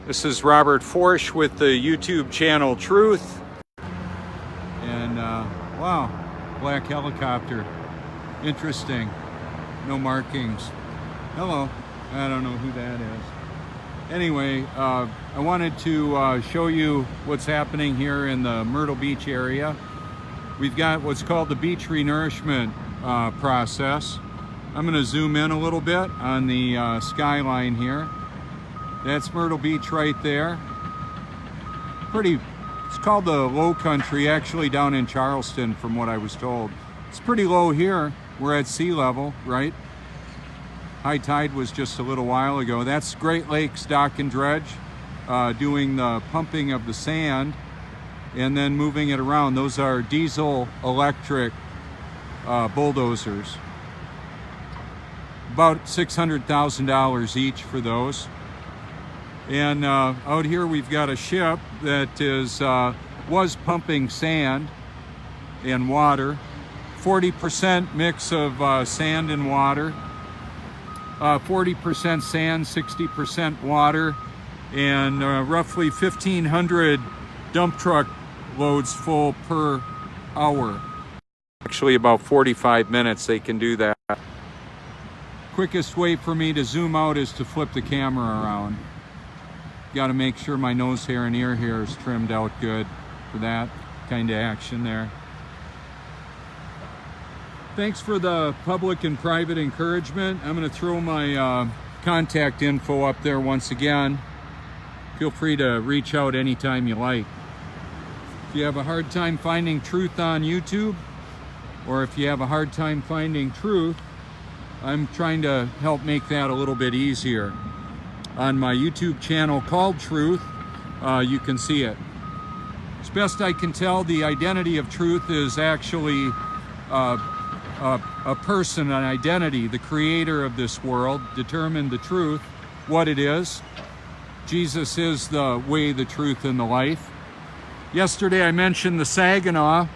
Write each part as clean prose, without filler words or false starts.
This is Robert Forsch with the YouTube channel Truth. And wow, black helicopter. Interesting. No markings. Hello. I don't know who that is. Anyway, I wanted to show you what's happening here in the Myrtle Beach area. We've got what's called the beach renourishment process. I'm going to zoom in a little bit on the skyline here. That's Myrtle Beach right there. It's called the Low Country, actually down in Charleston from what I was told. It's pretty low here. We're at sea level, right? High tide was just a little while ago. That's Great Lakes Dock and Dredge doing the pumping of the sand and then moving it around. Those are diesel electric bulldozers. About $600,000 each for those. And out here we've got a ship that was pumping sand and water. 40% mix of sand and water. 40% sand, 60% water, and roughly 1,500 dump truck loads full per hour. Actually about 45 minutes they can do that. Quickest way for me to zoom out is to flip the camera around. Got to make sure my nose hair and ear hair is trimmed out good for that kind of action there. Thanks for the public and private encouragement. I'm going to throw my contact info up there once again. Feel free to reach out anytime you like. If you have a hard time finding truth on YouTube, or if you have a hard time finding truth, I'm trying to help make that a little bit easier. On my YouTube channel called Truth, you can see it. As best I can tell, the identity of truth is actually a person, an identity. The creator of this world determined the truth, what it is. Jesus is the way, the truth, and the life. Yesterday I mentioned the Saginaw.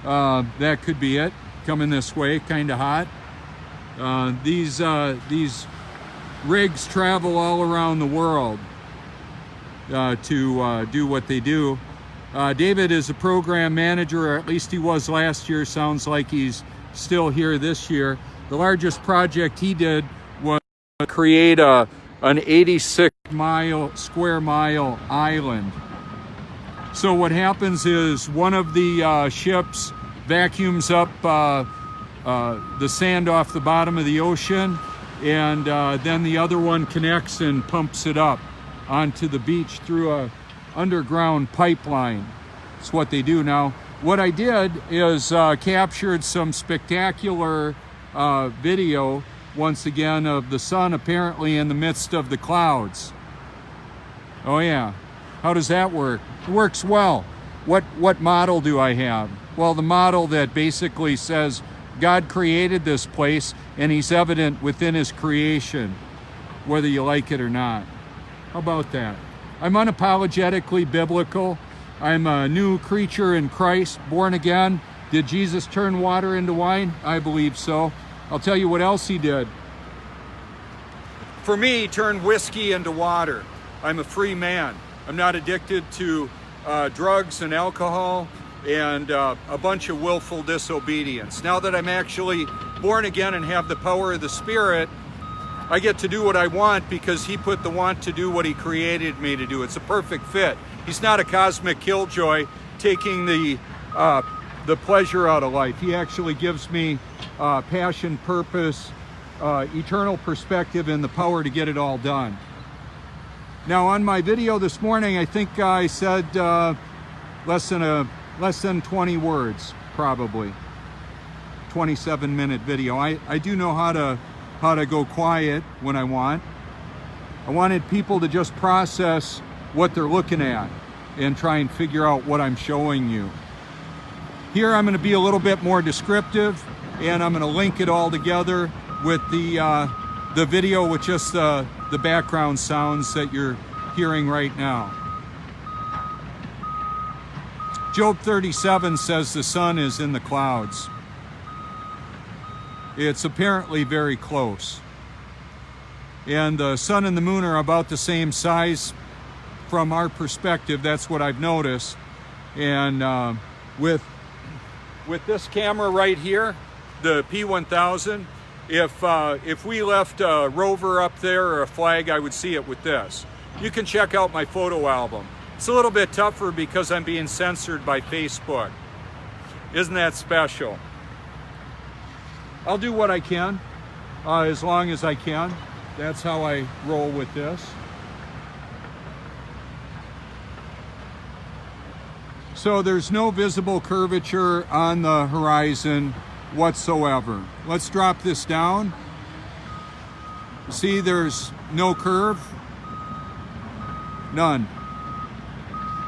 That could be it. Coming this way, kind of hot. These rigs travel all around the world to do what they do. David is a program manager, or at least he was last year. Sounds like he's still here this year. The largest project he did was create an 86 square mile island. So what happens is one of the ships vacuums up the sand off the bottom of the ocean, and then the other one connects and pumps it up onto the beach through a underground pipeline. That's what they do. Now, what I did is captured some spectacular video, once again, of the sun apparently in the midst of the clouds. Oh yeah, how does that work? It works well. What model do I have? Well, the model that basically says God created this place and he's evident within his creation, whether you like it or not. How about that? I'm unapologetically biblical. I'm a new creature in Christ, born again. Did Jesus turn water into wine? I believe so. I'll tell you what else he did. For me, he turned whiskey into water. I'm a free man. I'm not addicted to drugs and alcohol and a bunch of willful disobedience. Now that I'm actually born again and have the power of the Spirit, I get to do what I want because he put the want to do what he created me to do. It's a perfect fit. He's not a cosmic killjoy taking the pleasure out of life. He actually gives me passion, purpose, eternal perspective, and the power to get it all done. Now on my video this morning, I think I said less than 20 words, probably. 27-minute video. I do know how to go quiet when I want. I wanted people to just process what they're looking at and try and figure out what I'm showing you. Here I'm going to be a little bit more descriptive, and I'm going to link it all together with the video with just the background sounds that you're hearing right now. Job 37 says the sun is in the clouds. It's apparently very close. And the sun and the moon are about the same size. from our perspective, that's what I've noticed. And with this camera right here, the P1000, if we left a rover up there or a flag, I would see it with this. You can check out my photo album. It's a little bit tougher because I'm being censored by Facebook. Isn't that special? I'll do what I can, as long as I can. That's how I roll with this. So there's no visible curvature on the horizon whatsoever. Let's drop this down. See, there's no curve. None.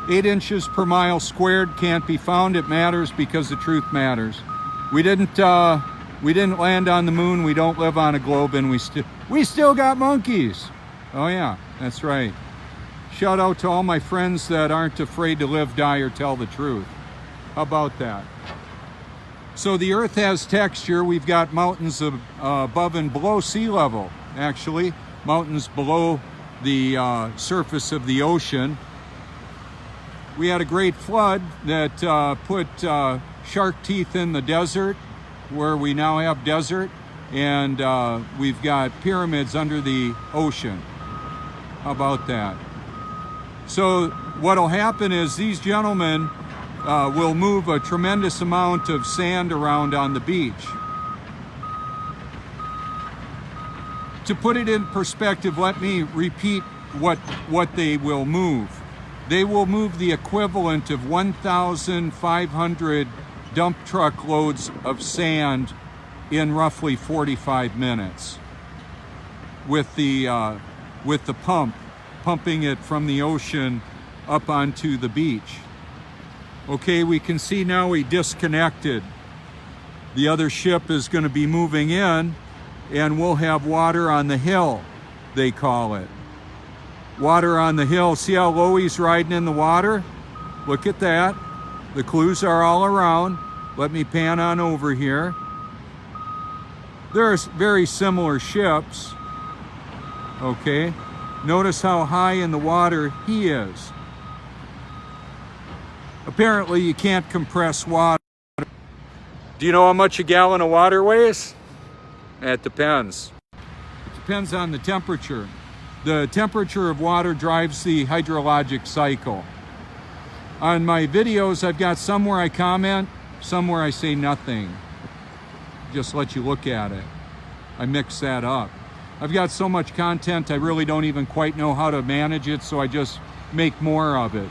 8 inches per mile squared can't be found. It matters because the truth matters. We didn't land on the moon. We don't live on a globe, and we still got monkeys. Oh yeah, that's right. Shout out to all my friends that aren't afraid to live, die, or tell the truth. How about that? So the Earth has texture. We've got mountains above and below sea level, actually. Mountains below the surface of the ocean. We had a great flood that put shark teeth in the desert, where we now have desert, and we've got pyramids under the ocean. How about that? So what'll happen is these gentlemen will move a tremendous amount of sand around on the beach. To put it in perspective, let me repeat what they will move. They will move the equivalent of 1,500 dump truck loads of sand in roughly 45 minutes with the pumping it from the ocean up onto the beach. Okay, we can see now we disconnected. The other ship is going to be moving in, and we'll have water on the hill, they call it. Water on the hill. See how low he's riding in the water? Look at that. The clues are all around. Let me pan on over here. There are very similar ships. Okay. Notice how high in the water he is. Apparently you can't compress water. Do you know how much a gallon of water weighs? It depends. It depends on the temperature. The temperature of water drives the hydrologic cycle. On my videos, I've got some where I comment, some where I say nothing. Just let you look at it. I mix that up. I've got so much content, I really don't even quite know how to manage it, so I just make more of it.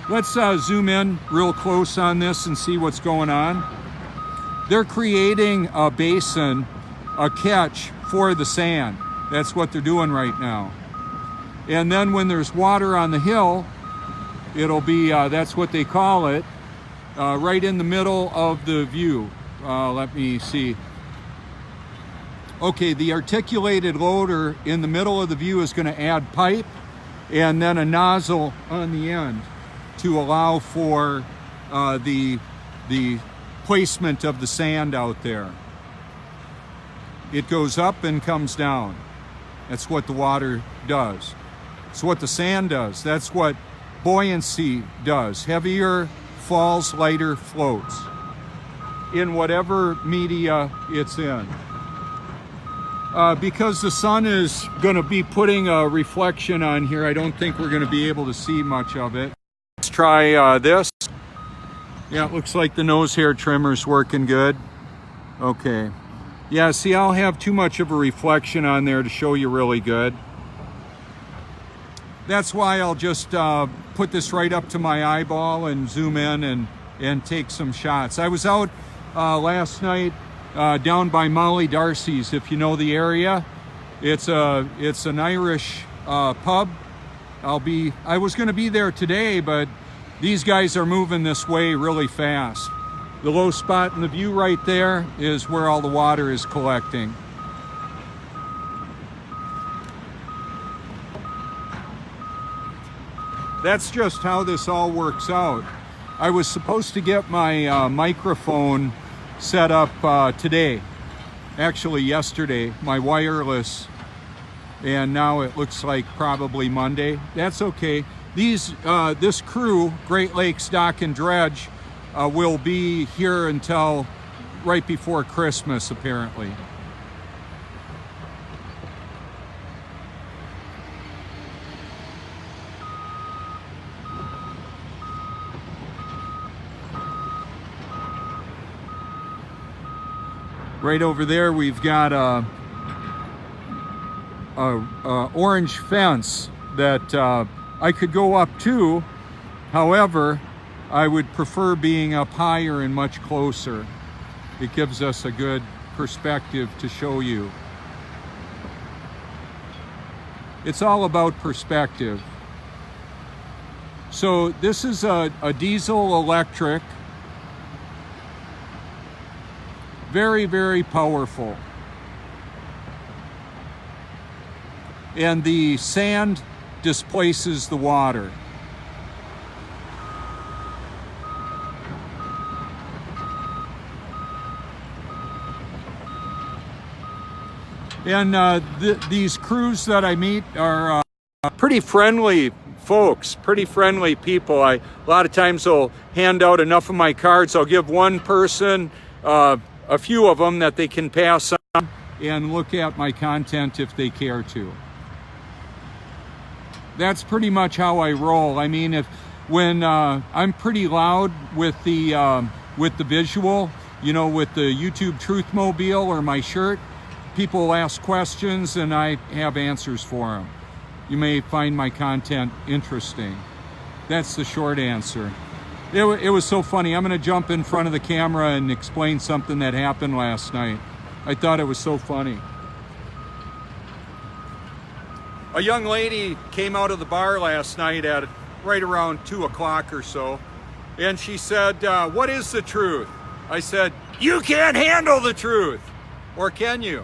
Let's zoom in real close on this and see what's going on. They're creating a basin, a catch for the sand. That's what they're doing right now. And then when there's water on the hill, it'll be, that's what they call it, right in the middle of the view. Let me see. Okay, the articulated loader in the middle of the view is going to add pipe and then a nozzle on the end to allow for the placement of the sand out there. It goes up and comes down. That's what the water does. It's what the sand does. That's what buoyancy does. Heavier falls, lighter floats in whatever media it's in. Because the sun is going to be putting a reflection on here, I don't think we're going to be able to see much of it. Let's try this. Yeah, it looks like the nose hair trimmer's working good. Okay. Yeah, see, I'll have too much of a reflection on there to show you really good. That's why I'll just put this right up to my eyeball and zoom in and take some shots. I was out last night down by Molly Darcy's, if you know the area. It's an Irish pub. I was going to be there today, but these guys are moving this way really fast. The low spot in the view right there is where all the water is collecting. That's just how this all works out. I was supposed to get my microphone set up today. Actually yesterday, my wireless and now it looks like probably Monday. That's okay. This crew, Great Lakes Dock and Dredge, will be here until right before Christmas, apparently. Right over there, we've got a orange fence that I could go up to. However, I would prefer being up higher and much closer. It gives us a good perspective to show you. It's all about perspective. So this is a diesel electric. Very, very powerful. And the sand displaces the water. And these crews that I meet are pretty friendly folks, pretty friendly people. A lot of times I'll hand out enough of my cards. I'll give one person a few of them that they can pass on and look at my content if they care to. That's pretty much how I roll. I mean, when I'm pretty loud with the visual, you know, with the YouTube Truth Mobile or my shirt, people ask questions and I have answers for them. You may find my content interesting. That's the short answer. It was so funny. I'm going to jump in front of the camera and explain something that happened last night. I thought it was so funny. A young lady came out of the bar last night at right around 2 o'clock or so, and she said, what is the truth? I said, you can't handle the truth. Or can you?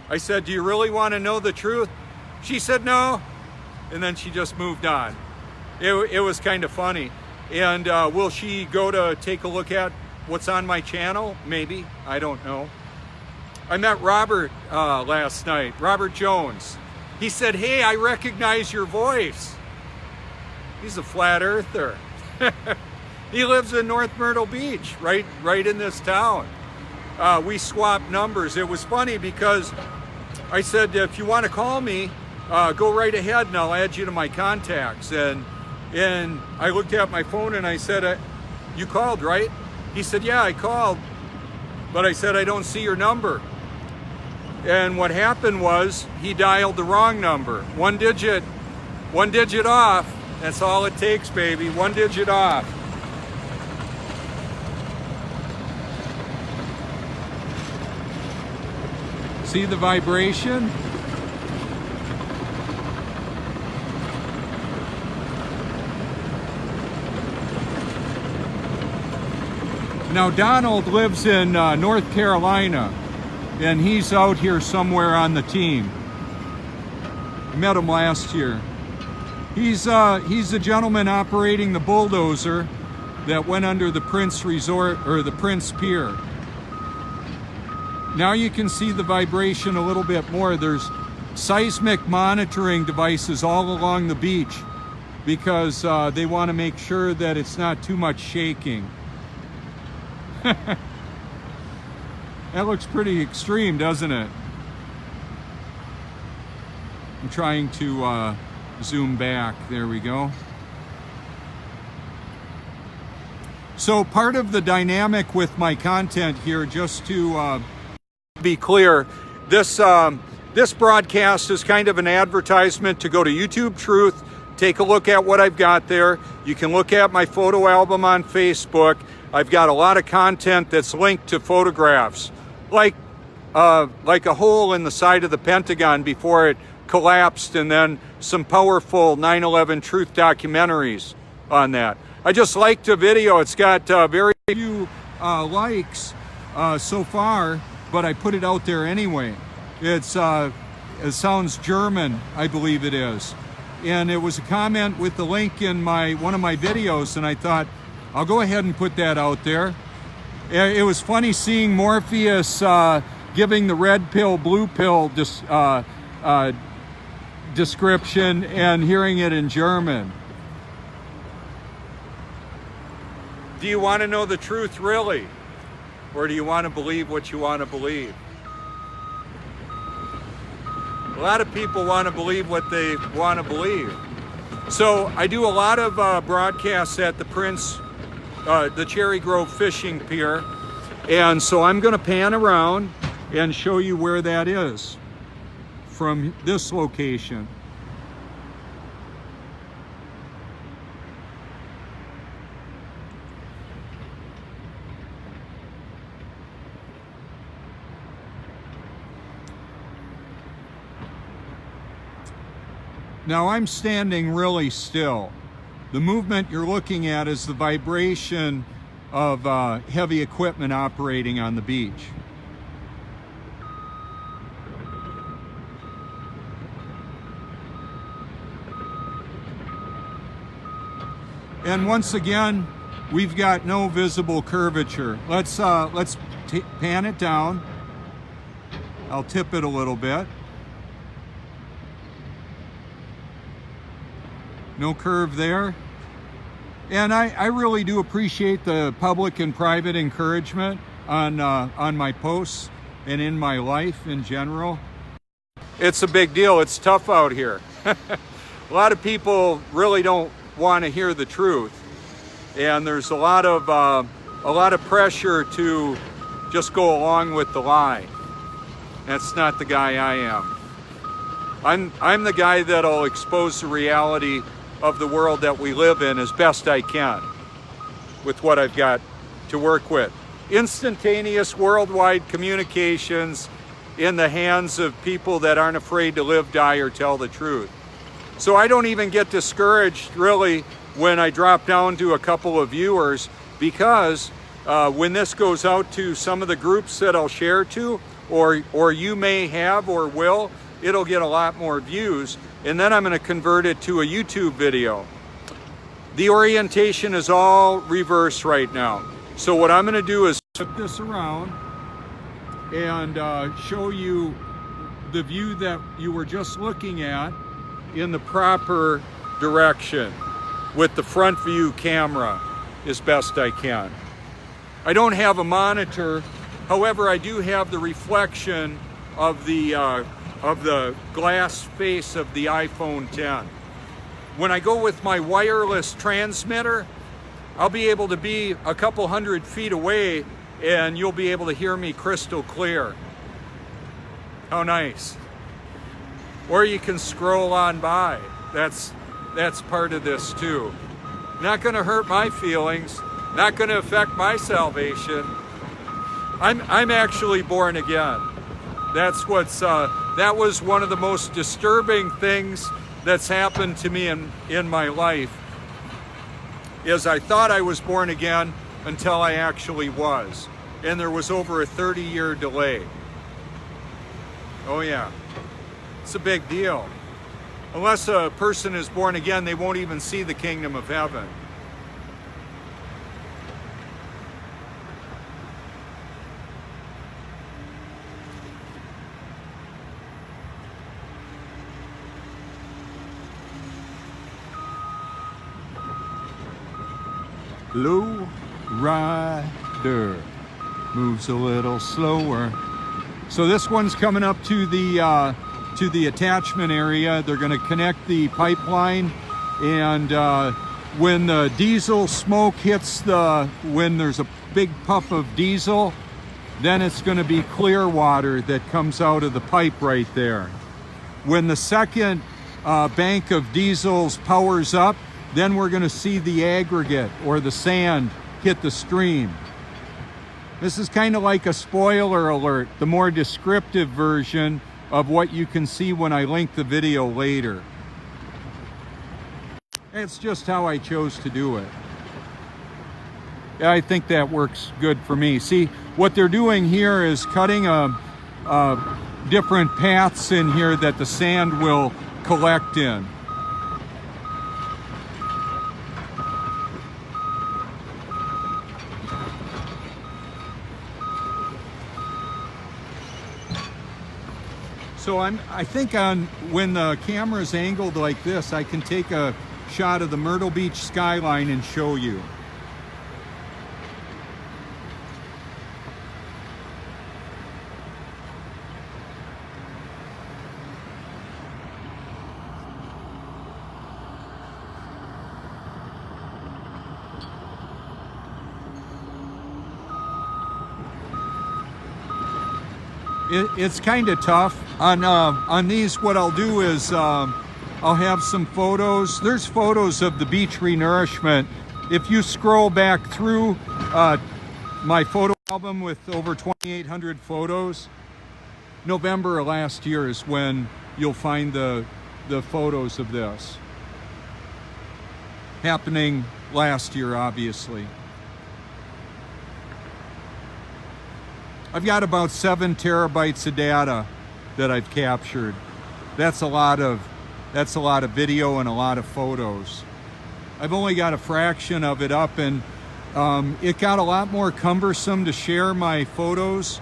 I said, do you really want to know the truth? She said, no. And then she just moved on. It was kind of funny. And will she go to take a look at what's on my channel? Maybe. I don't know. I met Robert last night, Robert Jones. He said, hey, I recognize your voice. He's a flat earther. He lives in North Myrtle Beach, right in this town. We swapped numbers. It was funny because I said, if you want to call me, go right ahead and I'll add you to my contacts. And I looked at my phone and I said, you called, right? He said, yeah, I called. But I said, I don't see your number. And what happened was he dialed the wrong number. One digit off. That's all it takes, baby. One digit off. See the vibration? Now Donald lives in North Carolina, and he's out here somewhere on the team. I met him last year. He's the gentleman operating the bulldozer that went under the Prince Resort, or the Prince Pier. Now you can see the vibration a little bit more. There's seismic monitoring devices all along the beach because they want to make sure that it's not too much shaking. That looks pretty extreme, doesn't it? I'm trying to zoom back. There we go. So part of the dynamic with my content here, just to be clear, this broadcast is kind of an advertisement to go to YouTube Truth, take a look at what I've got there. You can look at my photo album on Facebook. I've got a lot of content that's linked to photographs, like a hole in the side of the Pentagon before it collapsed, and then some powerful 9/11 truth documentaries on that. I just liked a video. It's got very few likes so far, but I put it out there anyway. It sounds German, I believe it is. And it was a comment with the link in one of my videos, and I thought, I'll go ahead and put that out there. It was funny seeing Morpheus giving the red pill, blue pill description and hearing it in German. Do you want to know the truth really? Or do you want to believe what you want to believe? A lot of people want to believe what they want to believe. So I do a lot of broadcasts at the Cherry Grove Fishing Pier. And so I'm going to pan around and show you where that is from this location. Now I'm standing really still. The movement you're looking at is the vibration of heavy equipment operating on the beach. And once again, we've got no visible curvature. Let's pan it down. I'll tip it a little bit. No curve there. And I really do appreciate the public and private encouragement on my posts and in my life in general. It's a big deal. It's tough out here. A lot of people really don't want to hear the truth, and there's a lot of pressure to just go along with the lie. That's not the guy I am. I'm the guy that'll expose the reality of the world that we live in as best I can with what I've got to work with. Instantaneous worldwide communications in the hands of people that aren't afraid to live, die, or tell the truth. So I don't even get discouraged really when I drop down to a couple of viewers, because when this goes out to some of the groups that I'll share to, or you may have or will, it'll get a lot more views, and then I'm going to convert it to a YouTube video. The orientation is all reverse right now. So what I'm going to do is flip this around and show you the view that you were just looking at in the proper direction with the front view camera as best I can. I don't have a monitor, however I do have the reflection of the glass face of the iPhone 10. When I go with my wireless transmitter, I'll be able to be a couple 100 feet away and you'll be able to hear me crystal clear. How nice. Or you can scroll on by. That's part of this too. Not going to hurt my feelings, not going to affect my salvation. I'm actually born again. That was one of the most disturbing things that's happened to me in my life, is I thought I was born again until I actually was. And there was over a 30-year delay. Oh yeah, it's a big deal. Unless a person is born again, they won't even see the kingdom of heaven. Low rider moves a little slower. So this one's coming up to the attachment area. They're going to connect the pipeline, and when the diesel smoke hits when there's a big puff of diesel, then it's going to be clear water that comes out of the pipe right there. When the second bank of diesels powers up, then we're going to see the aggregate or the sand hit the stream. This is kind of like a spoiler alert, the more descriptive version of what you can see when I link the video later. It's just how I chose to do it. I think that works good for me. See, what they're doing here is cutting different paths in here that the sand will collect in. So I think when the camera's angled like this, I can take a shot of the Myrtle Beach skyline and show you. It's kind of tough on these. What I'll do is I'll have some photos. There's photos of the beach renourishment. If you scroll back through my photo album with over 2,800 photos, November of last year is when you'll find the photos of this happening last year, obviously. I've got about 7 terabytes of data that I've captured. That's a lot of video and a lot of photos. I've only got a fraction of it up, and it got a lot more cumbersome to share my photos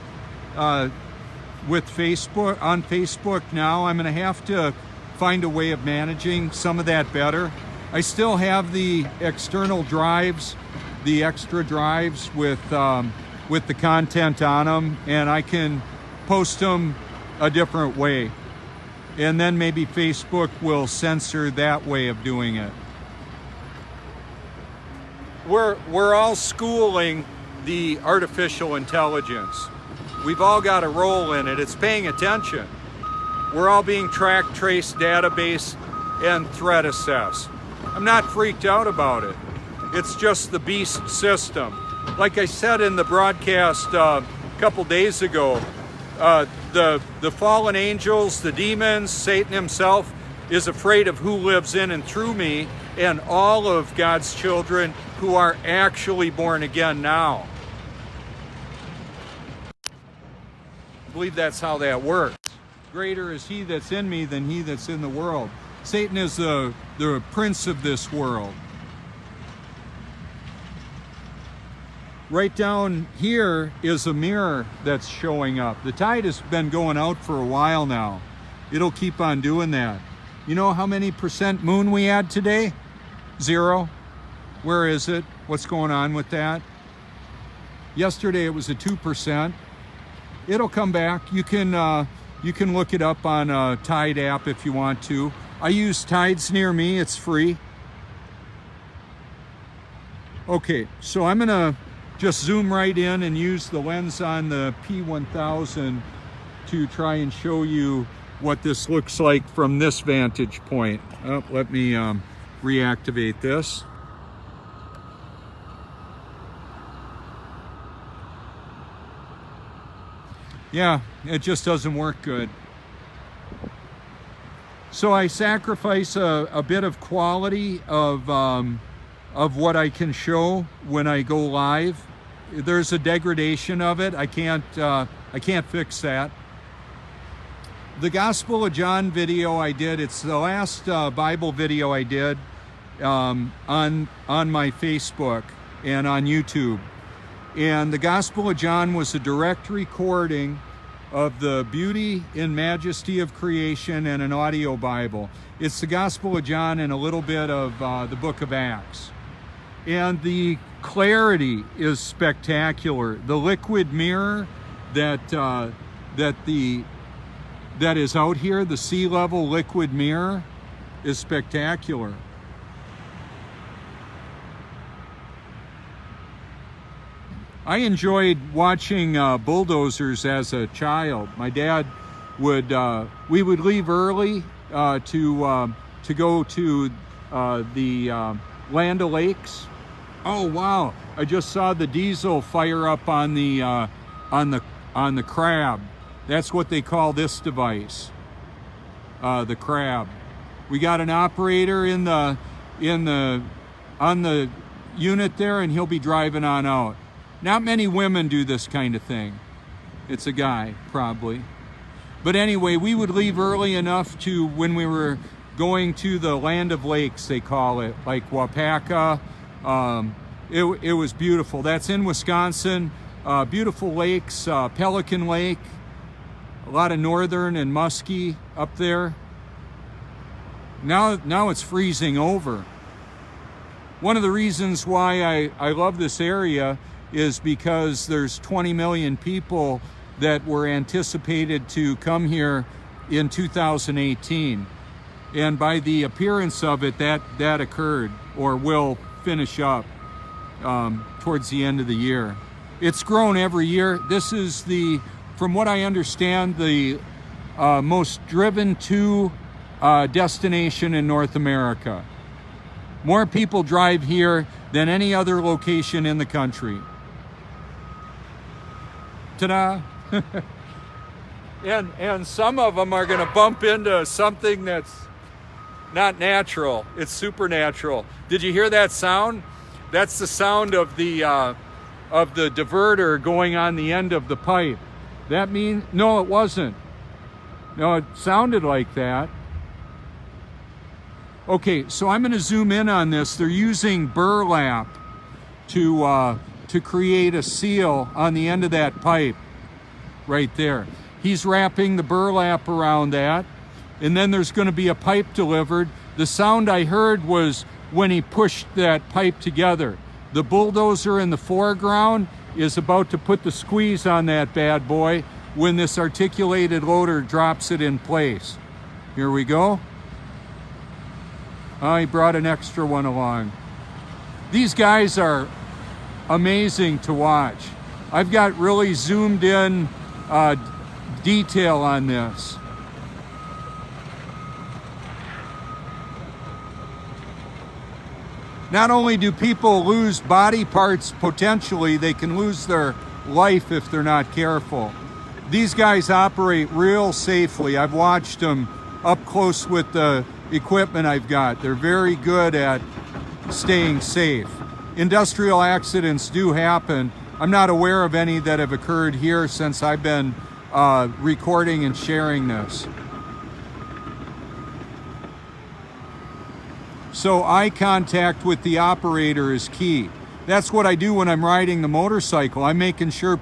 with Facebook on Facebook now. I'm going to have to find a way of managing some of that better. I still have the external drives, the extra drives with the content on them, and I can post them a different way. And then maybe Facebook will censor that way of doing it. We're all schooling the artificial intelligence. We've all got a role in it. It's paying attention. We're all being tracked, traced, database, and threat assessed. I'm not freaked out about it. It's just the beast system. Like I said in the broadcast a couple days ago, the fallen angels, the demons, Satan himself is afraid of who lives in and through me, and all of God's children who are actually born again now. I believe that's how that works. Greater is he that's in me than he that's in the world. Satan is the prince of this world. Right down here is a mirror that's showing up. The tide has been going out for a while now. It'll keep on doing that. You know how many percent moon we had today? 0. Where is it? What's going on with that? Yesterday it was a 2%. It'll come back. You can look it up on a Tide app if you want to. I use Tides Near Me. It's free. Okay, so I'm gonna just zoom right in and use the lens on the P1000 to try and show you what this looks like from this vantage point. Oh, let me reactivate this. Yeah, it just doesn't work good. So I sacrifice a bit of quality of what I can show when I go live. There's a degradation of it. I can't fix that. The Gospel of John video I did, it's the last Bible video I did on my Facebook and on YouTube. And the Gospel of John was a direct recording of the beauty and majesty of creation and an audio Bible. It's the Gospel of John and a little bit of the book of Acts. And the clarity is spectacular. The liquid mirror that is out here, the sea level liquid mirror, is spectacular. I enjoyed watching bulldozers as a child. My dad we would leave early to go to the Land O'Lakes. Oh wow! I just saw the diesel fire up on the crab. That's what they call this device, the crab. We got an operator on the unit there, and he'll be driving on out. Not many women do this kind of thing. It's a guy, probably. But anyway, we would leave early enough to, when we were going to the Land of Lakes, they call it, like Wapaka. It was beautiful. That's in Wisconsin. Beautiful lakes, Pelican Lake, lot of northern and musky up there. Now it's freezing over. One of the reasons why I love this area is because there's 20 million people that were anticipated to come here in 2018. And by the appearance of it, that occurred or will finish up towards the end of the year. It's grown every year. This is from what I understand, the most driven to destination in North America. More people drive here than any other location in the country. Ta-da! and some of them are going to bump into something that's not natural. It's supernatural. Did you hear that sound? That's the sound of the diverter going on the end of the pipe. That means, no, it wasn't. No, it sounded like that. Okay, so I'm going to zoom in on this. They're using burlap to create a seal on the end of that pipe right there. He's wrapping the burlap around that, and then there's going to be a pipe delivered. The sound I heard was when he pushed that pipe together. The bulldozer in the foreground is about to put the squeeze on that bad boy when this articulated loader drops it in place. Here we go. Oh, he brought an extra one along. These guys are amazing to watch. I've got really zoomed in detail on this. Not only do people lose body parts potentially, they can lose their life if they're not careful. These guys operate real safely. I've watched them up close with the equipment I've got. They're very good at staying safe. Industrial accidents do happen. I'm not aware of any that have occurred here since I've been recording and sharing this. So eye contact with the operator is key. That's what I do when I'm riding the motorcycle. I'm making sure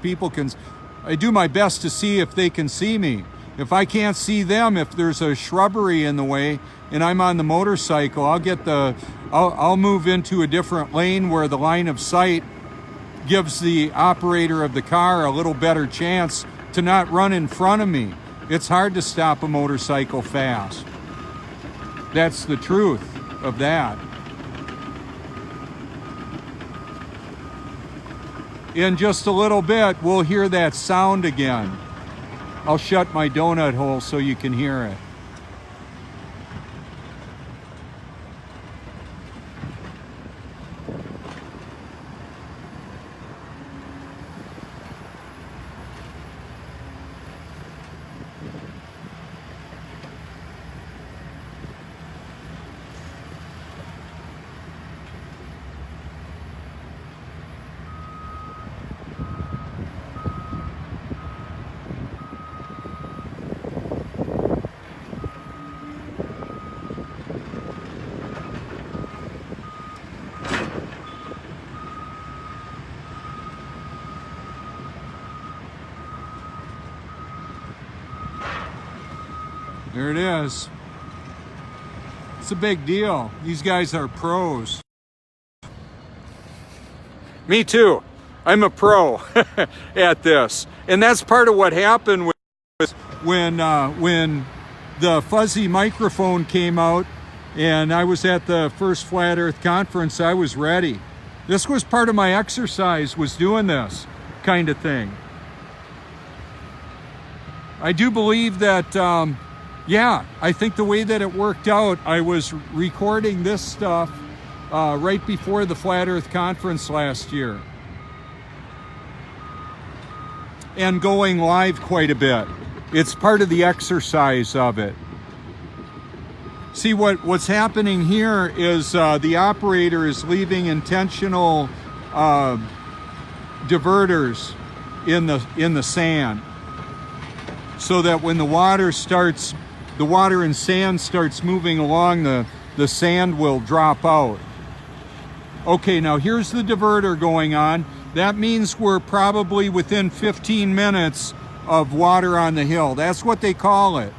I do my best to see if they can see me. If I can't see them, if there's a shrubbery in the way and I'm on the motorcycle, I'll move into a different lane where the line of sight gives the operator of the car a little better chance to not run in front of me. It's hard to stop a motorcycle fast. That's the truth of that. In just a little bit, we'll hear that sound again. I'll shut my donut hole so you can hear it. There it is. It's a big deal. These guys are pros. Me too. I'm a pro at this. And that's part of what happened when the fuzzy microphone came out and I was at the first Flat Earth conference. I was ready. This was part of my exercise, was doing this kind of thing. I do believe that yeah, I think the way that it worked out, I was recording this stuff right before the Flat Earth Conference last year. And going live quite a bit. It's part of the exercise of it. See, what's happening here is the operator is leaving intentional diverters in the sand, so that when the water and sand starts moving along, the sand will drop out. Okay, now here's the diverter going on. That means we're probably within 15 minutes of water on the hill. That's what they call it.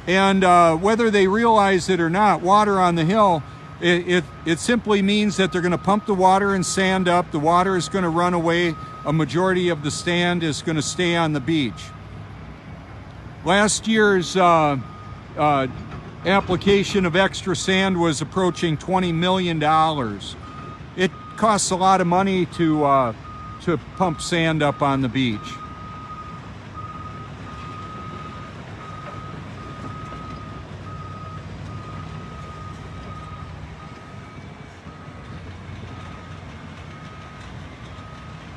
And whether they realize it or not, water on the hill, it simply means that they're going to pump the water and sand up. The water is going to run away. A majority of the sand is going to stay on the beach. Last year's application of extra sand was approaching $20 million. It costs a lot of money to pump sand up on the beach.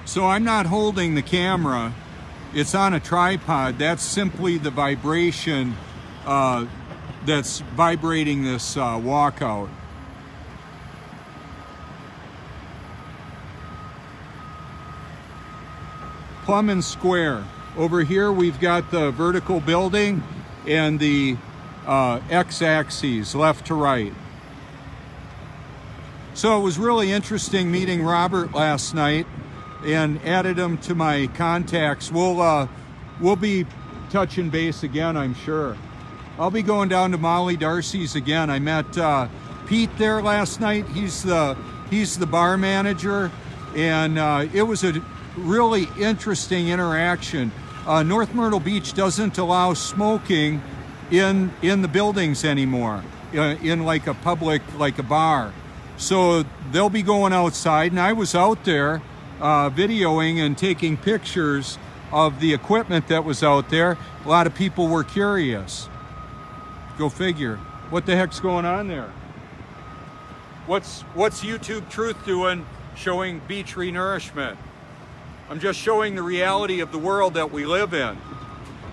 So I'm not holding the camera, it's on a tripod. That's simply the vibration that's vibrating this walkout. Plum and Square. Over here we've got the vertical building and the x-axes, left to right. So it was really interesting meeting Robert last night, and added him to my contacts. We'll be touching base again, I'm sure. I'll be going down to Molly Darcy's again. I met Pete there last night. He's the bar manager, and it was a really interesting interaction. North Myrtle Beach doesn't allow smoking in the buildings anymore, in like a public, like a bar. So they'll be going outside, and I was out there videoing and taking pictures of the equipment that was out there. A lot of people were curious. Go figure. What the heck's going on there? What's YouTube Truth doing showing beach renourishment? I'm just showing the reality of the world that we live in.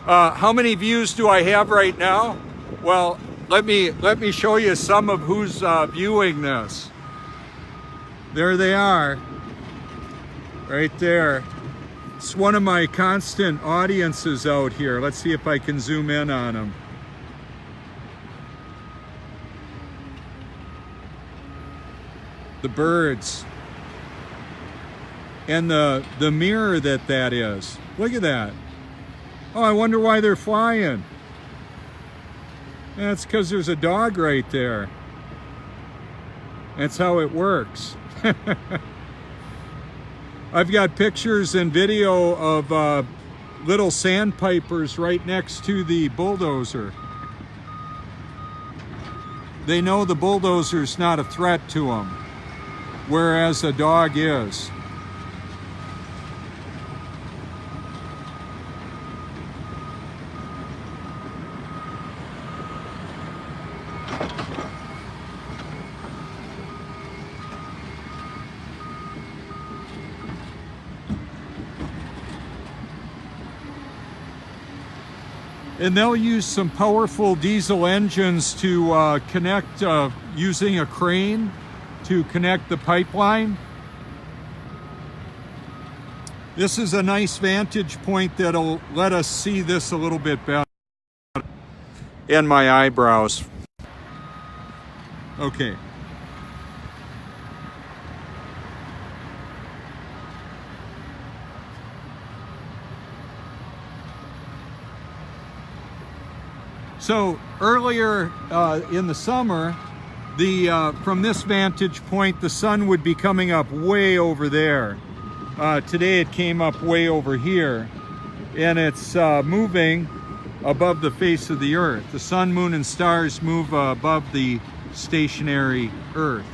How many views do I have right now? Well, let me show you some of who's viewing this. There they are. Right there. It's one of my constant audiences out here. Let's see if I can zoom in on them. The birds. And the mirror that is. Look at that. Oh, I wonder why they're flying. That's because there's a dog right there. That's how it works. I've got pictures and video of little sandpipers right next to the bulldozer. They know the bulldozer's not a threat to them, whereas a dog is. And they'll use some powerful diesel engines to connect using a crane to connect the pipeline. This is a nice vantage point that'll let us see this a little bit better. And my eyebrows. Okay. So earlier in the summer, from this vantage point, the sun would be coming up way over there. Today it came up way over here, and it's moving above the face of the earth. The sun, moon, and stars move above the stationary earth.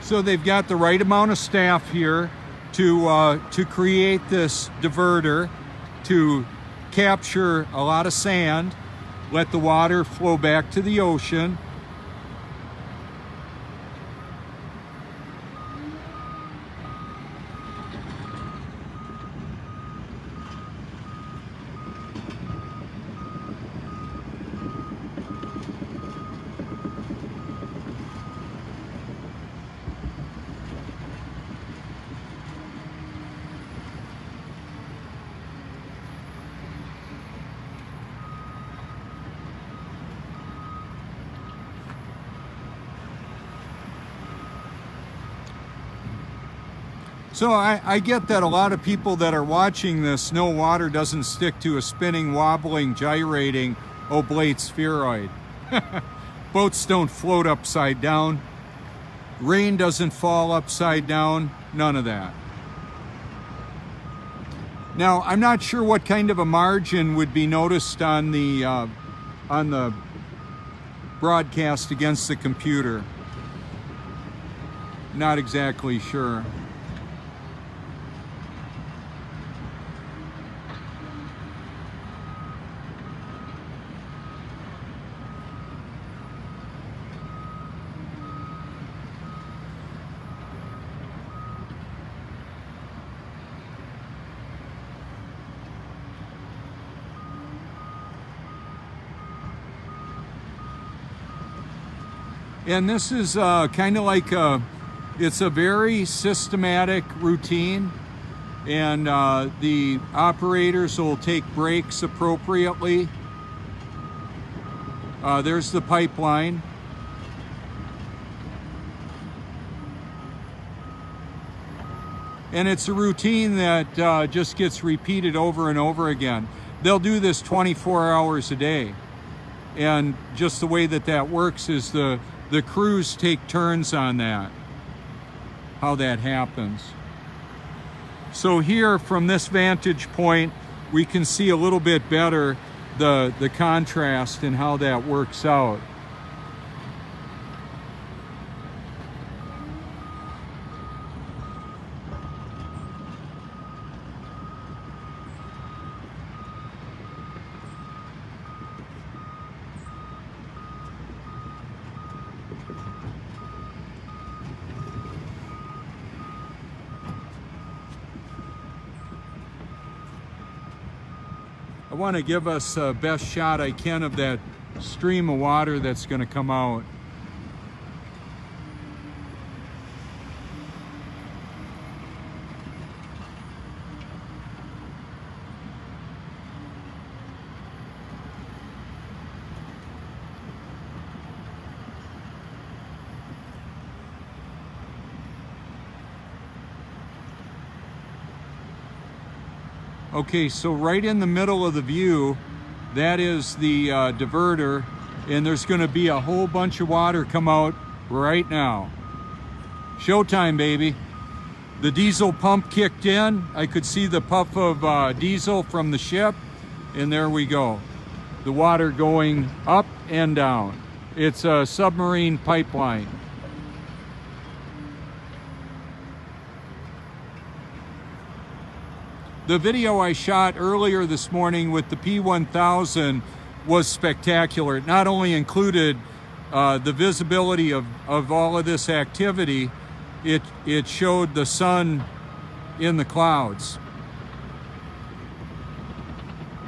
So they've got the right amount of staff here to create this diverter, to capture a lot of sand, let the water flow back to the ocean. So I get that a lot of people that are watching this know water doesn't stick to a spinning, wobbling, gyrating oblate spheroid. Boats don't float upside down. Rain doesn't fall upside down. None of that. Now, I'm not sure what kind of a margin would be noticed on the broadcast against the computer. Not exactly sure. And this is kind of like it's a very systematic routine, and the operators will take breaks appropriately. There's the pipeline. And it's a routine that just gets repeated over and over again. They'll do this 24 hours a day. And just the way that works is the crews take turns on that, how that happens. So here from this vantage point, we can see a little bit better the contrast and how that works out. I want to give us the best shot I can of that stream of water that's going to come out. Okay, so right in the middle of the view, that is the diverter, and there's going to be a whole bunch of water come out right now. Showtime, baby. The diesel pump kicked in. I could see the puff of diesel from the ship, and there we go. The water going up and down. It's a submarine pipeline. The video I shot earlier this morning with the P1000 was spectacular. It not only included the visibility of all of this activity, it showed the sun in the clouds.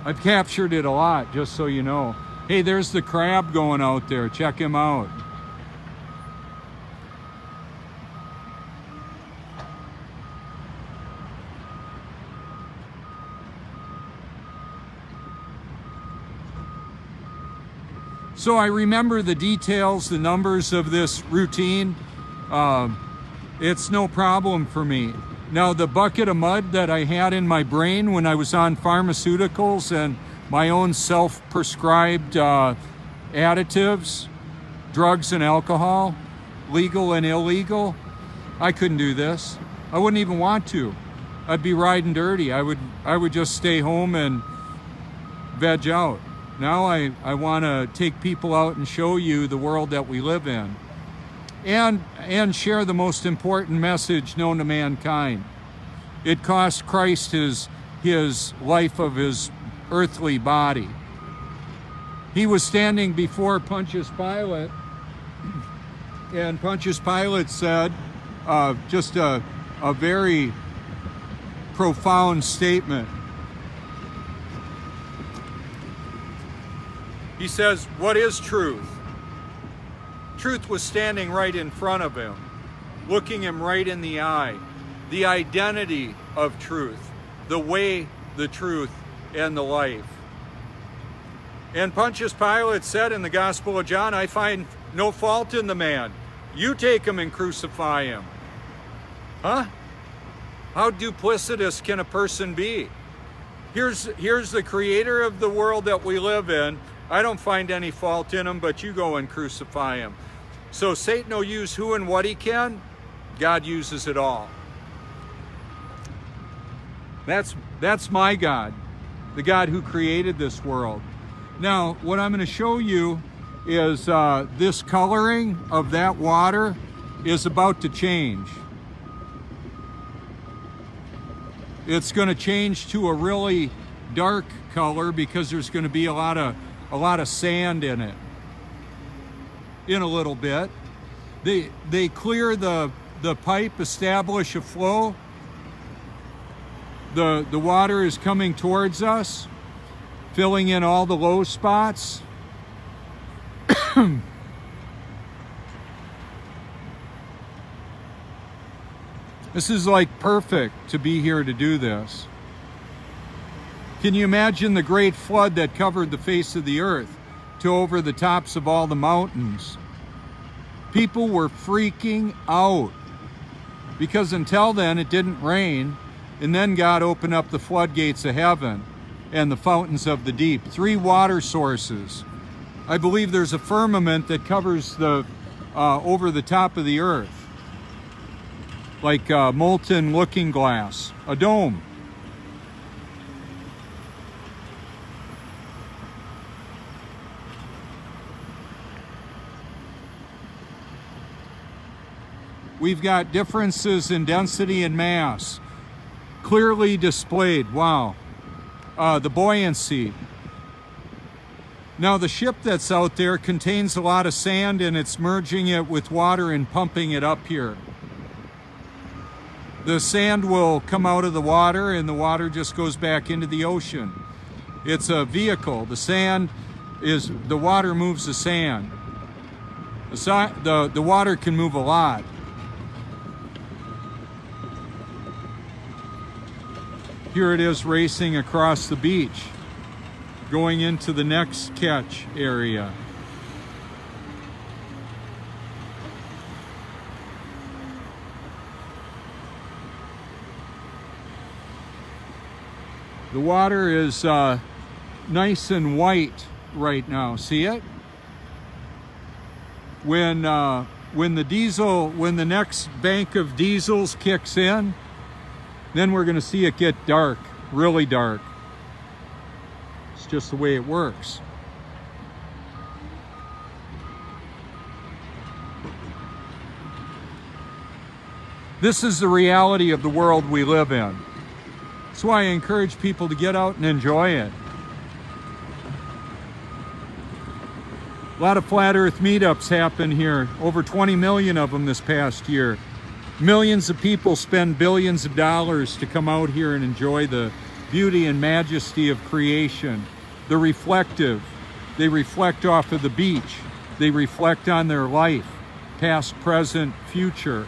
I've captured it a lot, just so you know. Hey, there's the crab going out there. Check him out. So I remember the details, the numbers of this routine. It's no problem for me. Now, the bucket of mud that I had in my brain when I was on pharmaceuticals and my own self-prescribed additives, drugs and alcohol, legal and illegal, I couldn't do this. I wouldn't even want to. I'd be riding dirty. I would just stay home and veg out. Now I want to take people out and show you the world that we live in, and share the most important message known to mankind. It cost Christ his life of his earthly body. He was standing before Pontius Pilate, and Pontius Pilate said just a very profound statement. He says, "What is truth?" Truth was standing right in front of him, looking him right in the eye. The identity of truth, the way, the truth, and the life. And Pontius Pilate said in the Gospel of John, "I find no fault in the man. You take him and crucify him." Huh? How duplicitous can a person be? Here's the creator of the world that we live in. I don't find any fault in him, but you go and crucify him. So Satan will use who and what he can. God uses it all. That's my God, the God who created this world. Now, what I'm going to show you is this coloring of that water is about to change. It's going to change to a really dark color because there's going to be a lot of sand in it. In a little bit, they clear the pipe, establish a flow. The water is coming towards us, filling in all the low spots. This is like perfect to be here to do this. Can you imagine the great flood that covered the face of the earth to over the tops of all the mountains? People were freaking out because until then it didn't rain, and then God opened up the floodgates of heaven and the fountains of the deep. 3 water sources. I believe there's a firmament that covers the over the top of the earth, like a molten looking glass, a dome. We've got differences in density and mass, clearly displayed. Wow. The buoyancy. Now the ship that's out there contains a lot of sand and it's merging it with water and pumping it up here. The sand will come out of the water and the water just goes back into the ocean. It's a vehicle. The water moves the sand. The water can move a lot. Here it is racing across the beach, going into the next catch area. The water is nice and white right now. See it? When the next bank of diesels kicks in, then we're going to see it get dark, really dark. It's just the way it works. This is the reality of the world we live in. That's why I encourage people to get out and enjoy it. A lot of flat earth meetups happen here, over 20 million of them this past year. Millions of people spend billions of dollars to come out here and enjoy the beauty and majesty of creation. The reflective. They reflect off of the beach. They reflect on their life, past, present, future.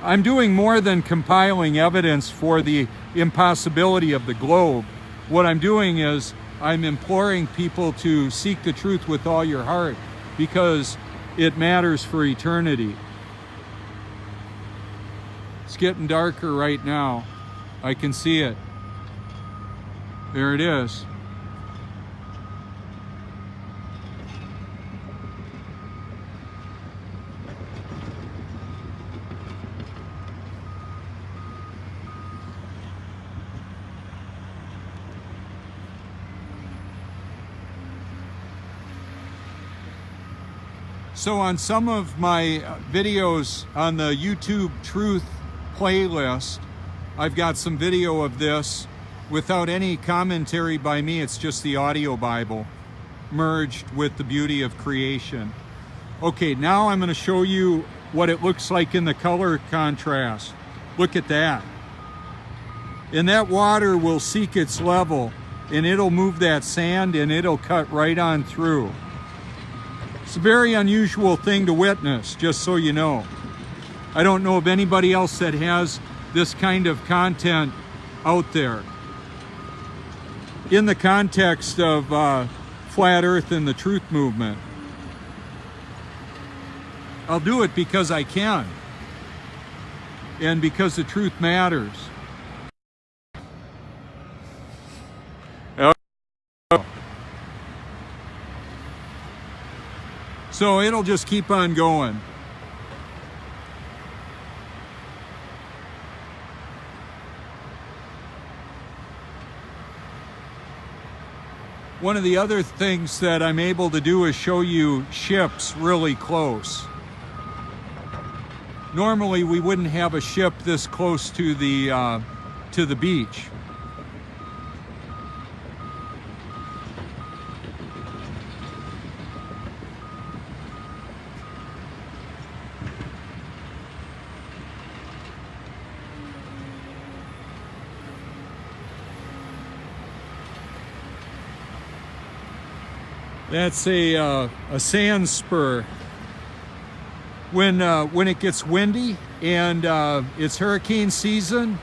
I'm doing more than compiling evidence for the impossibility of the globe. What I'm doing is I'm imploring people to seek the truth with all your heart because it matters for eternity. It's getting darker right now. I can see it. There it is. So on some of my videos on the YouTube Truth playlist, I've got some video of this without any commentary by me. It's just the audio Bible merged with the beauty of creation. Okay, now I'm going to show you what it looks like in the color contrast. Look at that. And that water will seek its level and it'll move that sand and it'll cut right on through. It's a very unusual thing to witness, just so you know. I don't know of anybody else that has this kind of content out there. In the context of Flat Earth and the Truth Movement. I'll do it because I can. And because the truth matters. So it'll just keep on going. One of the other things that I'm able to do is show you ships really close. Normally we wouldn't have a ship this close to the beach. That's a sand spur. When it gets windy and it's hurricane season,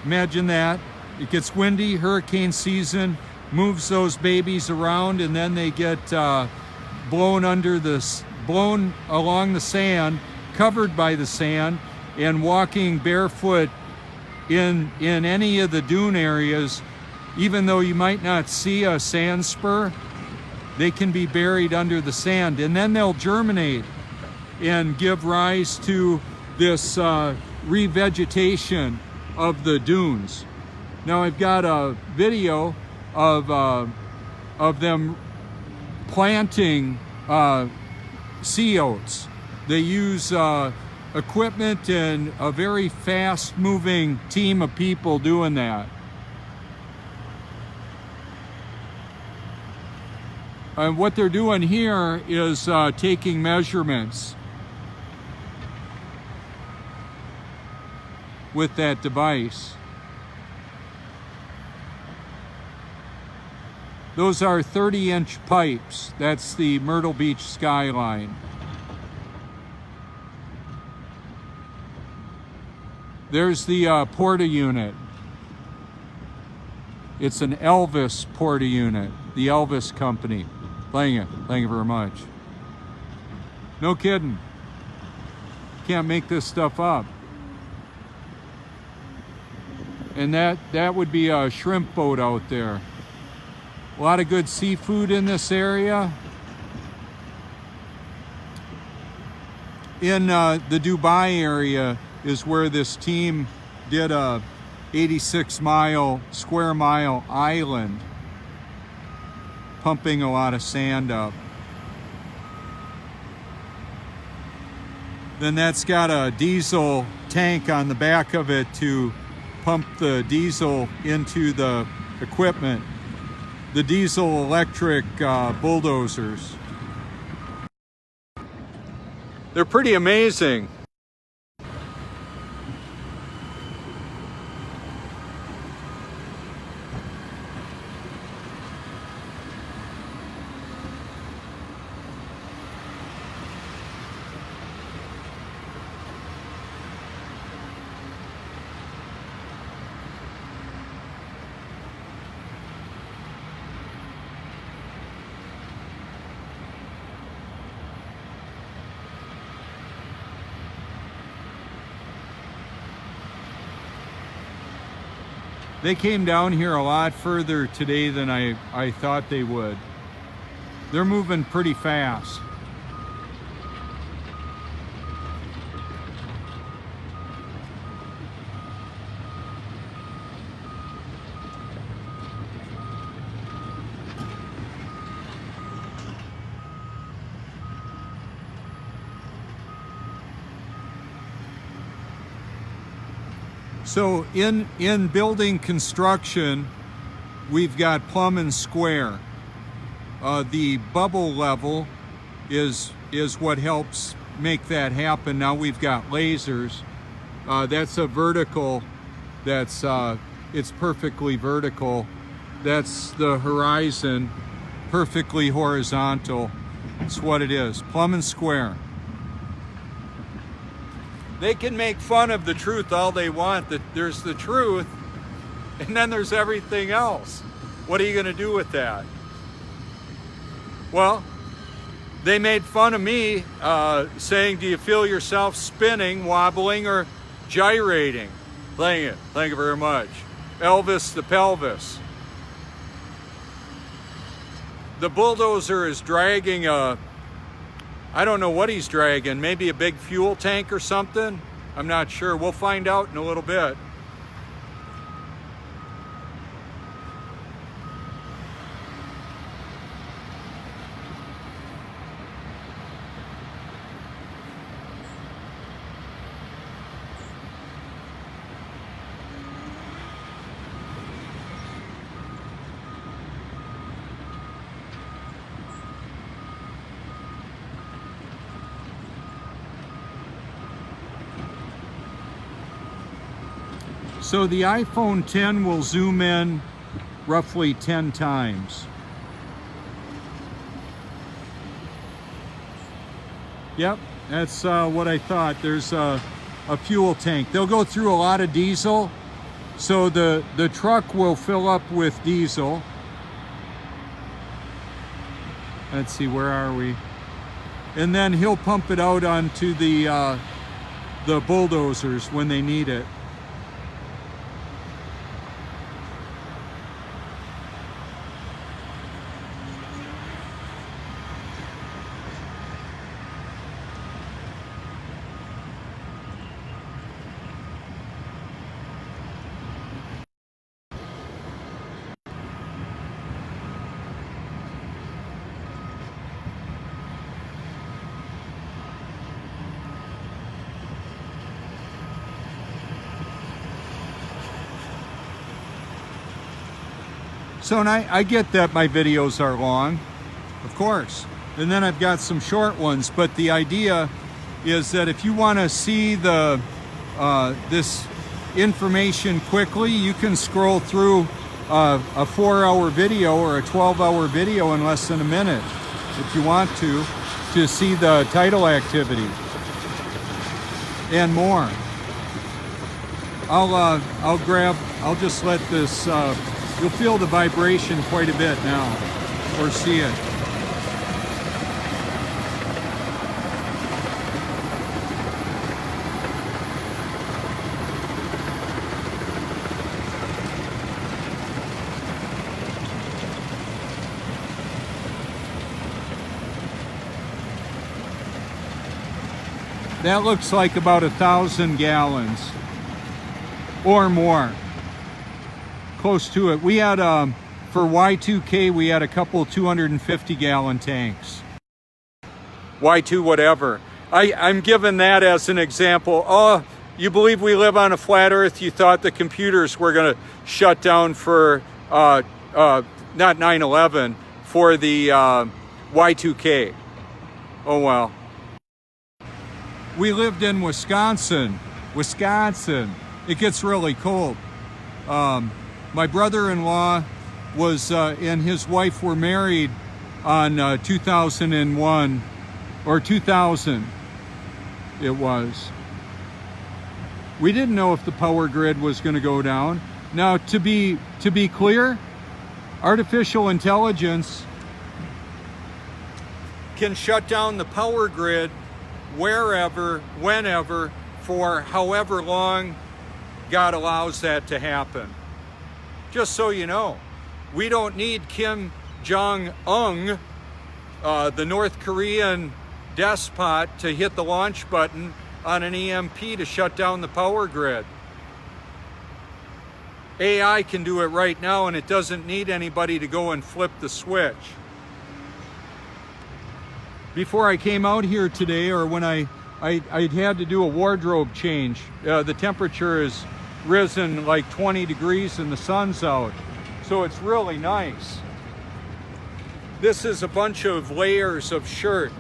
imagine that. It gets windy, hurricane season, moves those babies around, and then they get blown along the sand, covered by the sand, and walking barefoot in any of the dune areas, even though you might not see a sand spur, they can be buried under the sand, and then they'll germinate and give rise to this revegetation of the dunes. Now I've got a video of them planting sea oats. They use equipment and a very fast-moving team of people doing that. And what they're doing here is taking measurements with that device. Those are 30-inch pipes. That's the Myrtle Beach skyline. There's the Porta unit. It's an Elvis Porta unit, the Elvis Company. Thank you very much. No kidding. Can't make this stuff up. And that would be a shrimp boat out there. A lot of good seafood in this area. In the Dubai area is where this team did a 86 square mile island, pumping a lot of sand up. Then that's got a diesel tank on the back of it to pump the diesel into the equipment. The diesel electric bulldozers. They're pretty amazing. They came down here a lot further today than I thought they would. They're moving pretty fast. So in building construction, we've got plumb and square. The bubble level is what helps make that happen. Now we've got lasers. That's a vertical. It's perfectly vertical. That's the horizon, perfectly horizontal. It's what it is, plumb and square. They can make fun of the truth all they want. That there's the truth, and then there's everything else. What are you going to do with that? Well, they made fun of me saying, do you feel yourself spinning, wobbling, or gyrating? Thank you very much. Elvis the pelvis. The bulldozer is dragging a I don't know what he's dragging. Maybe a big fuel tank or something. I'm not sure. We'll find out in a little bit. So the iPhone 10 will zoom in roughly 10 times. Yep, that's what I thought. There's a fuel tank. They'll go through a lot of diesel, so the truck will fill up with diesel. Let's see, where are we? And then he'll pump it out onto the bulldozers when they need it. So, and I get that my videos are long, of course, and then I've got some short ones, but the idea is that if you want to see the this information quickly, you can scroll through a 4-hour video or a 12-hour video in less than a minute if you want to see the tidal activity and more. I'll just let this, you'll feel the vibration quite a bit now, or see it. That looks like about 1,000 gallons or more. Close to it. We had, for Y2K, we had a couple 250-gallon tanks. Y2 whatever. I'm giving that as an example. Oh, you believe we live on a flat earth? You thought the computers were going to shut down for, not 9/11, for the Y2K. Oh well. We lived in Wisconsin. It gets really cold. My brother-in-law was, and his wife were married on 2001, or 2000 it was. We didn't know if the power grid was going to go down. Now, to be clear, artificial intelligence can shut down the power grid wherever, whenever, for however long God allows that to happen. Just so you know, we don't need Kim Jong-un, the North Korean despot, to hit the launch button on an EMP to shut down the power grid. AI can do it right now, and it doesn't need anybody to go and flip the switch. Before I came out here today, or when I had to do a wardrobe change, the temperature has risen like 20 degrees and the sun's out, so it's really nice. This is a bunch of layers of shirt.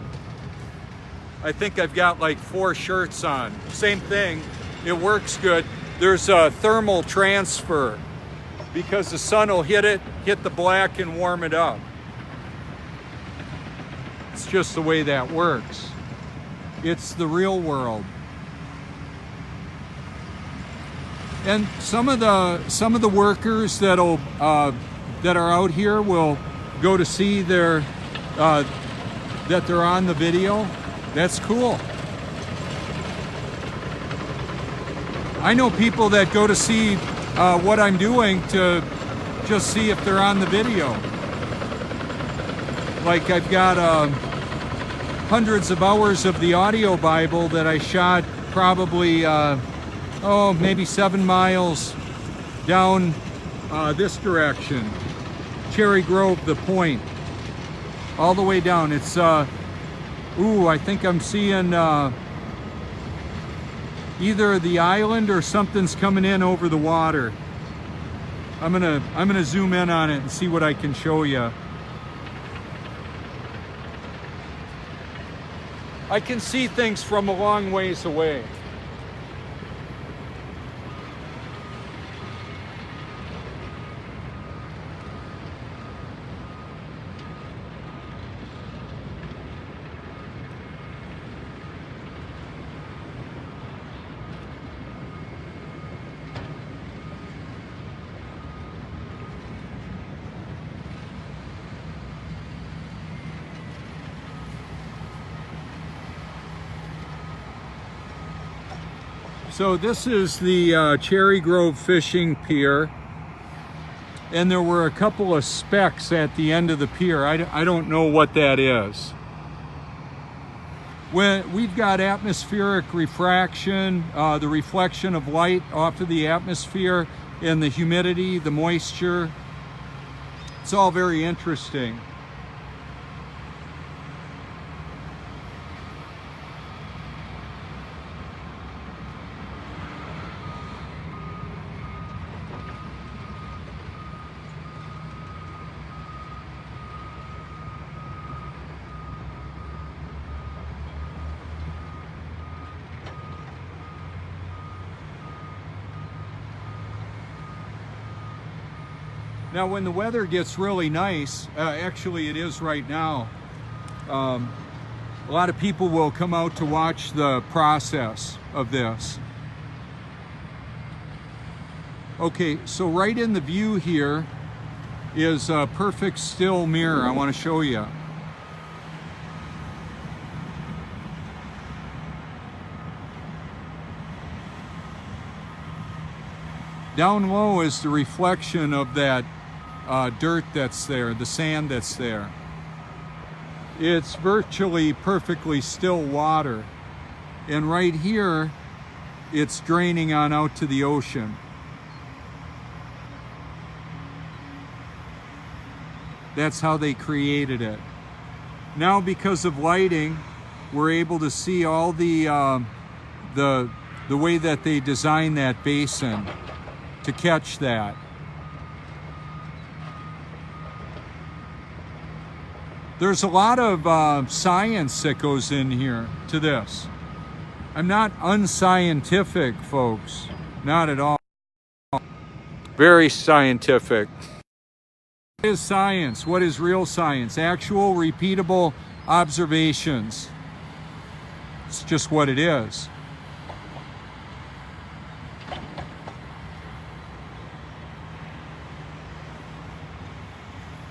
I think I've got like 4 shirts on. Same thing, it works good. There's a thermal transfer because the sun will hit the black and warm it up. It's just the way that works. It's the real world. And some of the workers that are out here will go to see that they're on the video. That's cool. I know people that go to see what I'm doing to just see if they're on the video. Like I've got a hundreds of hours of the audio Bible that I shot probably, maybe 7 miles down this direction. Cherry Grove, the point, all the way down. It's, I think I'm seeing either the island or something's coming in over the water. I'm gonna zoom in on it and see what I can show you. I can see things from a long ways away. So this is the Cherry Grove Fishing Pier, and there were a couple of specks at the end of the pier. I don't know what that is. When we've got atmospheric refraction, the reflection of light off of the atmosphere, and the humidity, the moisture. It's all very interesting. Now, when the weather gets really nice, actually it is right now, a lot of people will come out to watch the process of this. Okay, so right in the view here is a perfect still mirror I want to show you. Down low is the reflection of that dirt that's there, the sand that's there. It's virtually perfectly still water. And right here, it's draining on out to the ocean. That's how they created it. Now, because of lighting, we're able to see all the way that they designed that basin to catch that. There's a lot of science that goes in here to this. I'm not unscientific, folks. Not at all. Very scientific. What is science? What is real science? Actual, repeatable observations. It's just what it is.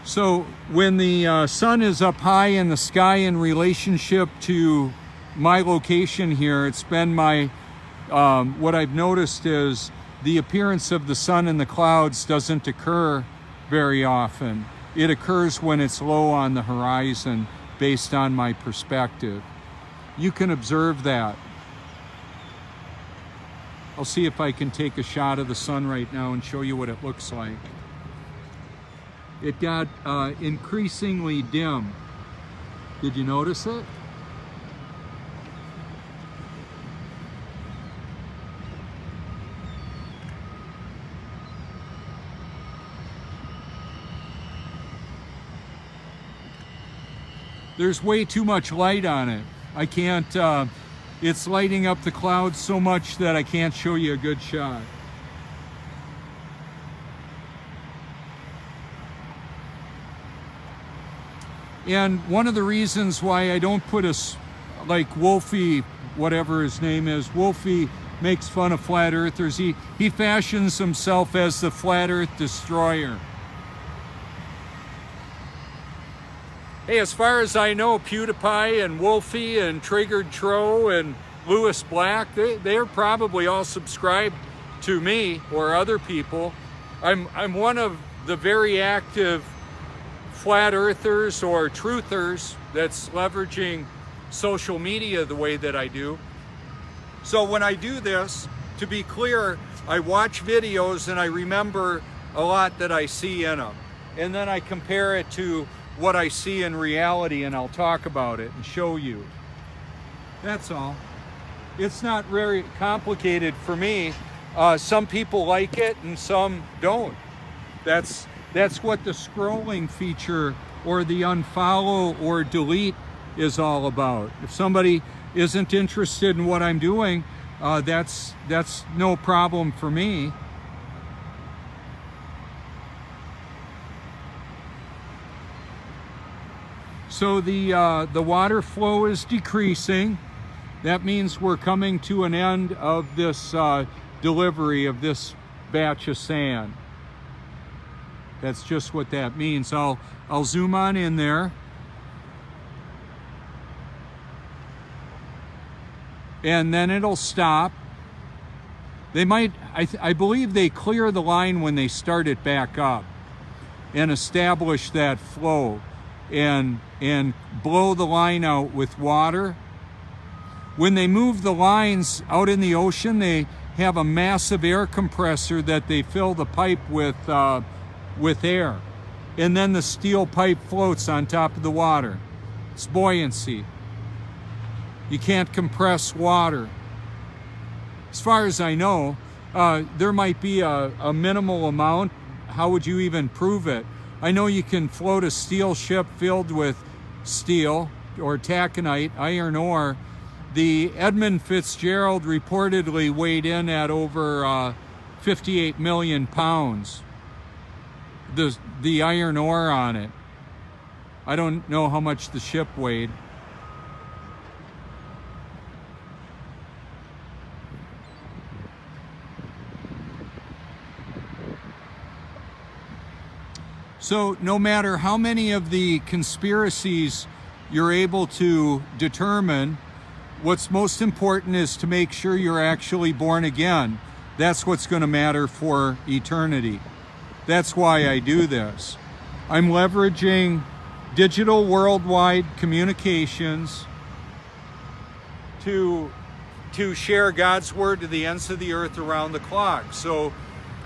So when the sun is up high in the sky in relationship to my location here, it's been my, what I've noticed is the appearance of the sun in the clouds doesn't occur very often. It occurs when it's low on the horizon based on my perspective. You can observe that. I'll see if I can take a shot of the sun right now and show you what it looks like. It got increasingly dim. Did you notice it? There's way too much light on it. I can't, it's lighting up the clouds so much that I can't show you a good shot. And one of the reasons why I don't put like Wolfie, whatever his name is, Wolfie makes fun of flat earthers. He fashions himself as the flat earth destroyer. Hey, as far as I know, PewDiePie and Wolfie and Traeger Tro and Lewis Black, they're probably all subscribed to me or other people. I'm one of the very active flat earthers or truthers that's leveraging social media the way that I do. So when I do this, to be clear, I watch videos and I remember a lot that I see in them. And then I compare it to what I see in reality, and I'll talk about it and show you. That's all. It's not very complicated for me. Some people like it and some don't. That's what the scrolling feature or the unfollow or delete is all about. If somebody isn't interested in what I'm doing, that's no problem for me. So the water flow is decreasing. That means we're coming to an end of this delivery of this batch of sand. That's just what that means. I'll zoom on in there. And then it'll stop. They might, I believe they clear the line when they start it back up and establish that flow and blow the line out with water. When they move the lines out in the ocean, they have a massive air compressor that they fill the pipe with air. And then the steel pipe floats on top of the water. It's buoyancy. You can't compress water. As far as I know, there might be a minimal amount. How would you even prove it? I know you can float a steel ship filled with steel or taconite, iron ore. The Edmund Fitzgerald reportedly weighed in at over 58 million pounds. The iron ore on it. I don't know how much the ship weighed. So no matter how many of the conspiracies you're able to determine, what's most important is to make sure you're actually born again. That's what's going to matter for eternity. That's why I do this. I'm leveraging digital worldwide communications to share God's word to the ends of the earth around the clock. So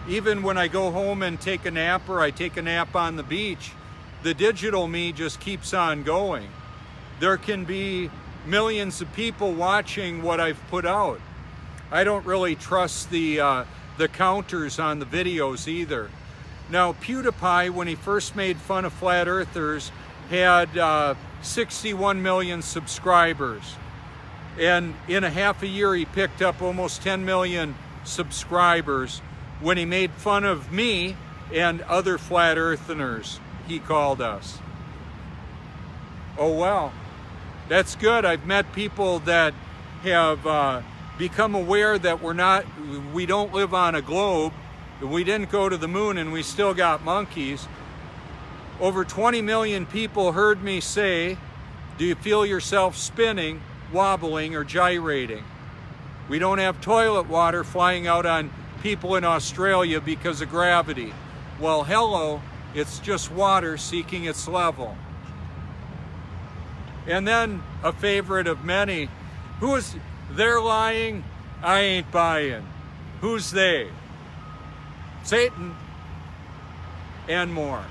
even when I go home and take a nap, or I take a nap on the beach, the digital me just keeps on going. There can be millions of people watching what I've put out. I don't really trust the counters on the videos either. Now, PewDiePie, when he first made fun of flat earthers, had 61 million subscribers. And in a half a year, he picked up almost 10 million subscribers when he made fun of me and other flat earthers, he called us. Oh well, that's good. I've met people that have become aware that we don't live on a globe. We didn't go to the moon and we still got monkeys. Over 20 million people heard me say, do you feel yourself spinning, wobbling, or gyrating? We don't have toilet water flying out on people in Australia because of gravity. Well, hello, it's just water seeking its level. And then a favorite of many, they're lying, I ain't buying. Who's they? Satan and more.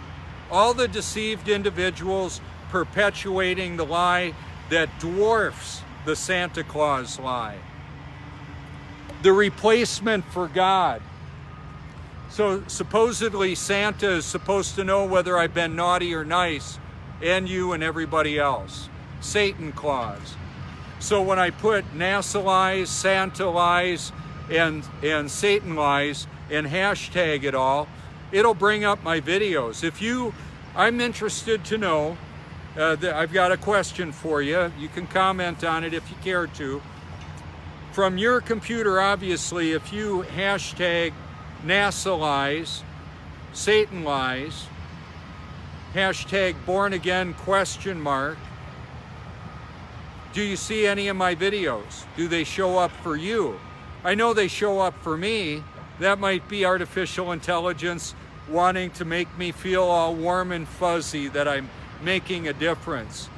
All the deceived individuals perpetuating the lie that dwarfs the Santa Claus lie. The replacement for God. So supposedly Santa is supposed to know whether I've been naughty or nice, and you and everybody else. Satan Claus. So when I put NASA lies, Santa lies, and Satan lies, and hashtag it all, it'll bring up my videos. I'm interested to know, I've got a question for you. You can comment on it if you care to. From your computer, obviously, if you hashtag NASA lies, Satan lies, hashtag born again ? Do you see any of my videos? Do they show up for you? I know they show up for me. That might be artificial intelligence wanting to make me feel all warm and fuzzy that I'm making a difference.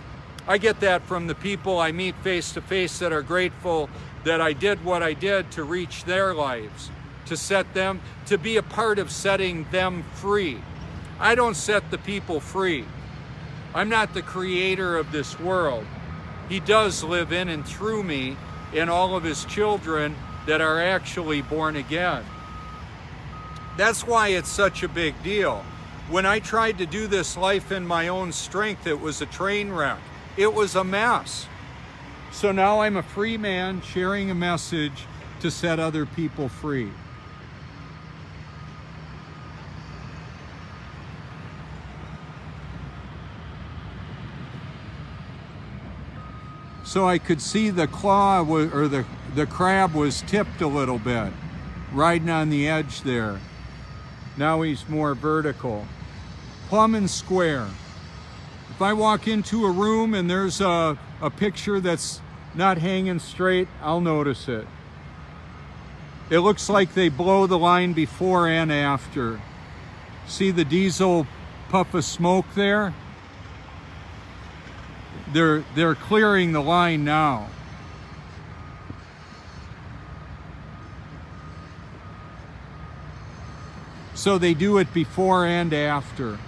I get that from the people I meet face to face that are grateful that I did what I did to reach their lives, to set them, to be a part of setting them free. I don't set the people free. I'm not the creator of this world. He does live in and through me and all of his children that are actually born again. That's why it's such a big deal. When I tried to do this life in my own strength, it was a train wreck. It was a mess. So now I'm a free man sharing a message to set other people free. So I could see the claw or the crab was tipped a little bit, riding on the edge there. Now he's more vertical. Plumb and square. If I walk into a room and there's a picture that's not hanging straight, I'll notice it. It looks like they blow the line before and after. See the diesel puff of smoke there? They're clearing the line now. So they do it before and after.